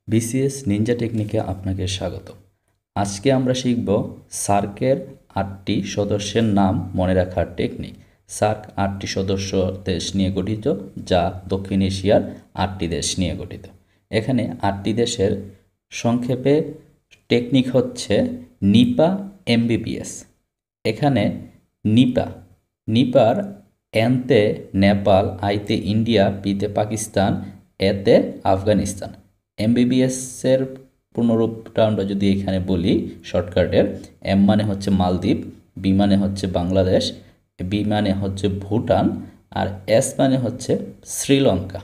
BCS Ninja টেকনিকে আপনাকে স্বাগত। আজকে আমরা শিখব সার্কের 8টি সদস্যের নাম মনে রাখার টেকনিক। সার্ক 8টি সদস্য দেশ নিয়ে গঠিত, যা দক্ষিণ এশিয়ার 8টি দেশ নিয়ে গঠিত। এখানে 8টি দেশের সংক্ষেপে টেকনিক হচ্ছে নিপা এমবিবিএস। এখানে নিপার এনতে নেপাল, আইতে ইন্ডিয়া, পিতে পাকিস্তান, এতে আফগানিস্তান। এমবিবিএসের পূর্ণরূপটা আমরা যদি এখানে বলি শর্টকাটের, এম মানে হচ্ছে মালদ্বীপ, বি মানে হচ্ছে বাংলাদেশ, বি মানে হচ্ছে ভুটান, আর এস মানে হচ্ছে শ্রীলঙ্কা।